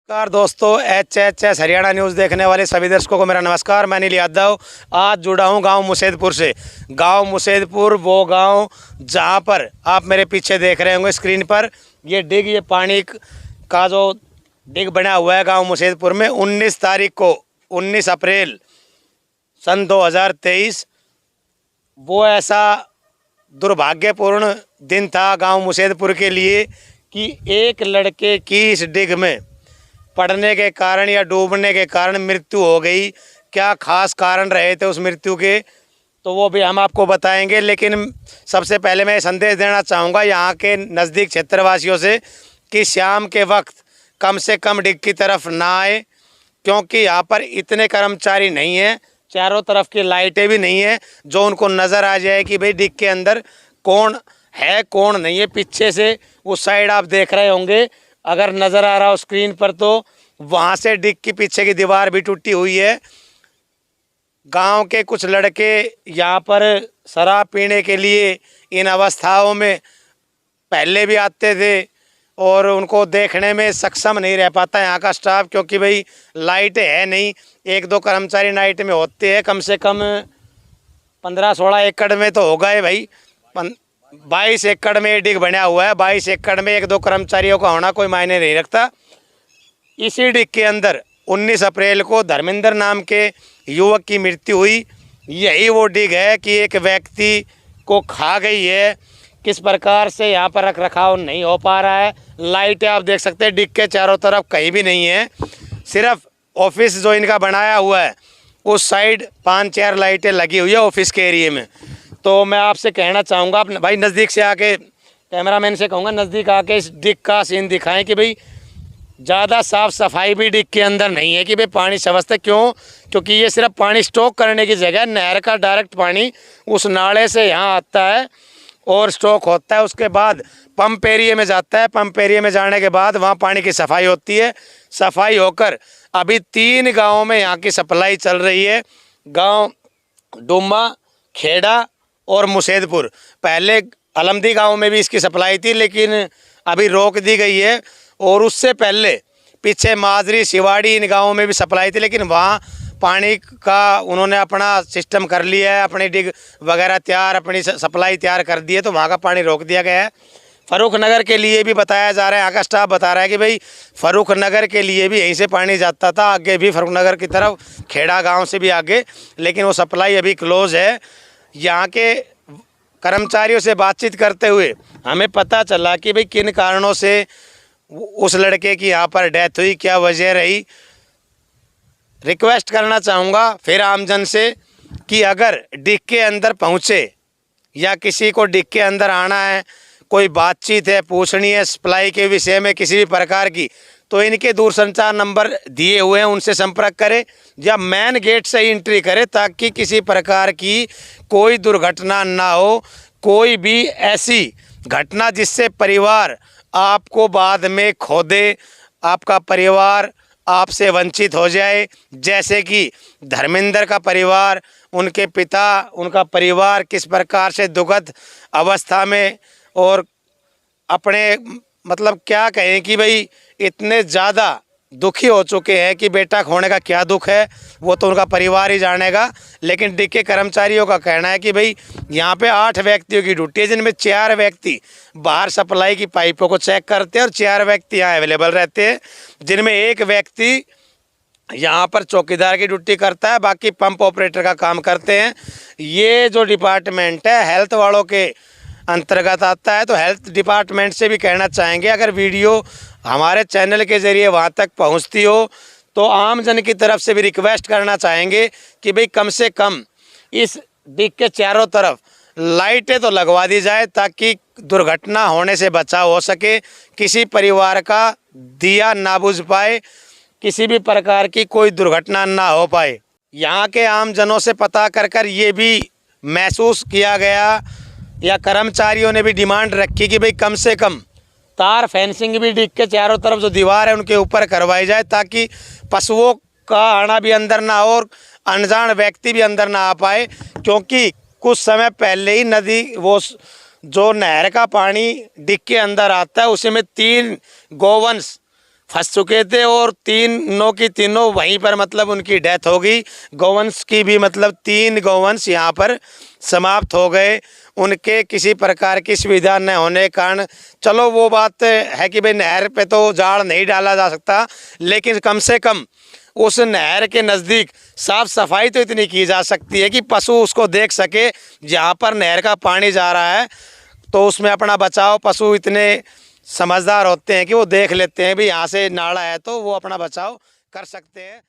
नमस्कार दोस्तों, H Haryana news देखने वाले सभी दर्शकों को मेरा नमस्कार। मैं नील यादव आज जुड़ा हूँ गांव मुसेदपुर से। गांव मुसेदपुर वो गांव जहां पर आप मेरे पीछे देख रहे होंगे स्क्रीन पर ये पानी का जो डिग बना हुआ है गांव मुसेदपुर में 19 तारीख को 19 अप्रैल सन 2023 वो ऐसा दुर्भाग्यपूर्ण दिन था गांव मुसेदपुर के लिए कि एक लड़के की इस डिग में पड़ने के कारण या डूबने के कारण मृत्यु हो गई। क्या खास कारण रहे थे उस मृत्यु के, तो वो भी हम आपको बताएंगे। लेकिन सबसे पहले मैं संदेश देना चाहूँगा यहाँ के नज़दीक क्षेत्रवासियों से कि शाम के वक्त कम से कम डिग की तरफ ना आए, क्योंकि यहाँ पर इतने कर्मचारी नहीं हैं, चारों तरफ की लाइटें भी नहीं हैं जो उनको नज़र आ जाए कि भाई डिग के अंदर कौन है कौन नहीं है। पीछे से उस साइड आप देख रहे होंगे, अगर नज़र आ रहा हो स्क्रीन पर, तो वहाँ से डिग की पीछे की दीवार भी टूटी हुई है। गांव के कुछ लड़के यहाँ पर शराब पीने के लिए इन अवस्थाओं में पहले भी आते थे और उनको देखने में सक्षम नहीं रह पाता यहाँ का स्टाफ, क्योंकि भाई लाइट है नहीं। एक दो कर्मचारी नाइट में होते हैं, कम से कम 15-16 एकड़ में तो होगा है भाई। 22 एकड़ में डिग बना हुआ है। 22 एकड़ में एक दो कर्मचारियों का होना कोई मायने नहीं रखता। इसी डिग के अंदर 19 अप्रैल को धर्मेंद्र नाम के युवक की मृत्यु हुई। यही वो डिग है कि एक व्यक्ति को खा गई है। किस प्रकार से यहाँ पर रख रखाव नहीं हो पा रहा है। लाइटें आप देख सकते हैं डिग के चारों तरफ कहीं भी नहीं है, सिर्फ ऑफिस जो इनका बनाया हुआ है उस साइड 5-4 लाइटें लगी हुई है ऑफिस के एरिए में। तो मैं आपसे कहना चाहूँगा, अपने भाई नज़दीक से आके, कैमरामैन से कहूँगा नज़दीक आके इस डिग का सीन दिखाएं कि भाई ज़्यादा साफ़ सफाई भी डिग के अंदर नहीं है कि भाई पानी समझते क्यों, क्योंकि ये सिर्फ पानी स्टॉक करने की जगह, नहर का डायरेक्ट पानी उस नाले से यहाँ आता है और स्टॉक होता है। उसके बाद पंप एरिया में जाता है। पंप एरिया में जाने के बाद वहाँ पानी की सफाई होती है। सफाई होकर अभी 3 गाँवों में यहाँ की सप्लाई चल रही है। गाँव डुम्मा, खेड़ा और मुसेदपुर। पहले अलमदी गांव में भी इसकी सप्लाई थी, लेकिन अभी रोक दी गई है। और उससे पहले पीछे माजरी, शिवाड़ी, इन गांवों में भी सप्लाई थी, लेकिन वहाँ पानी का उन्होंने अपना सिस्टम कर लिया है, अपनी डिग वगैरह तैयार, अपनी सप्लाई तैयार कर दी है, तो वहाँ का पानी रोक दिया गया है। फ़र्रुख नगर के लिए भी बताया जा रहा है, यहाँ का स्टाफ बता रहा है कि भाई फ़र्रुख नगर के लिए भी यहीं से पानी जाता था, आगे भी फ़र्रुख नगर की तरफ, खेड़ा गाँव से भी आगे, लेकिन वो सप्लाई अभी क्लोज़ है। यहाँ के कर्मचारियों से बातचीत करते हुए हमें पता चला कि भाई किन कारणों से उस लड़के की यहाँ पर डेथ हुई, क्या वजह रही। रिक्वेस्ट करना चाहूँगा फिर आमजन से कि अगर डिग के अंदर पहुँचे या किसी को डिग के अंदर आना है, कोई बातचीत है, पूछनी है सप्लाई के विषय में किसी भी प्रकार की, तो इनके दूरसंचार नंबर दिए हुए हैं, उनसे संपर्क करें या मेन गेट से ही एंट्री करें, ताकि किसी प्रकार की कोई दुर्घटना ना हो, कोई भी ऐसी घटना जिससे परिवार आपको बाद में खो दे, आपका परिवार आपसे वंचित हो जाए। जैसे कि धर्मेंद्र का परिवार, उनके पिता, उनका परिवार किस प्रकार से दुखद अवस्था में और अपने मतलब क्या कहें कि भाई इतने ज़्यादा दुखी हो चुके हैं कि बेटा खोने का क्या दुख है वो तो उनका परिवार ही जानेगा। लेकिन डिग के कर्मचारियों का कहना है कि भाई यहाँ पे 8 व्यक्तियों की ड्यूटी है, जिनमें 4 व्यक्ति बाहर सप्लाई की पाइपों को चेक करते हैं और 4 व्यक्ति यहाँ अवेलेबल रहते हैं, जिनमें एक व्यक्ति यहाँ पर चौकीदार की ड्यूटी करता है, बाकी पंप ऑपरेटर का काम करते हैं। ये जो डिपार्टमेंट है हेल्थ वालों के अंतर्गत आता है। तो हेल्थ डिपार्टमेंट से भी कहना चाहेंगे, अगर वीडियो हमारे चैनल के ज़रिए वहाँ तक पहुँचती हो तो आम जन की तरफ से भी रिक्वेस्ट करना चाहेंगे कि भाई कम से कम इस डिग के चारों तरफ लाइटें तो लगवा दी जाए, ताकि दुर्घटना होने से बचाव हो सके, किसी परिवार का दिया ना बुझ पाए, किसी भी प्रकार की कोई दुर्घटना ना हो पाए। यहाँ के आम जनों से पता कर ये भी महसूस किया गया या कर्मचारियों ने भी डिमांड रखी कि भाई कम से कम तार फेंसिंग भी डिग के चारों तरफ जो दीवार है उनके ऊपर करवाई जाए, ताकि पशुओं का आना भी अंदर ना हो और अनजान व्यक्ति भी अंदर ना आ पाए। क्योंकि कुछ समय पहले ही नदी वो जो नहर का पानी डिग के अंदर आता है, उसी में 3 गोवंश फंस चुके थे और तीनों की तीनों वहीं पर मतलब उनकी डेथ हो गई। गौवंश की भी मतलब 3 गौवंश यहाँ पर समाप्त हो गए। उनके किसी प्रकार की सुविधा न होने के कारण, चलो वो बात है कि भाई नहर पे तो जाल नहीं डाला जा सकता, लेकिन कम से कम उस नहर के नज़दीक साफ सफाई तो इतनी की जा सकती है कि पशु उसको देख सके। जहाँ पर नहर का पानी जा रहा है तो उसमें अपना बचाव, पशु इतने समझदार होते हैं कि वो देख लेते हैं भी यहाँ से नाला है तो वो अपना बचाव कर सकते हैं।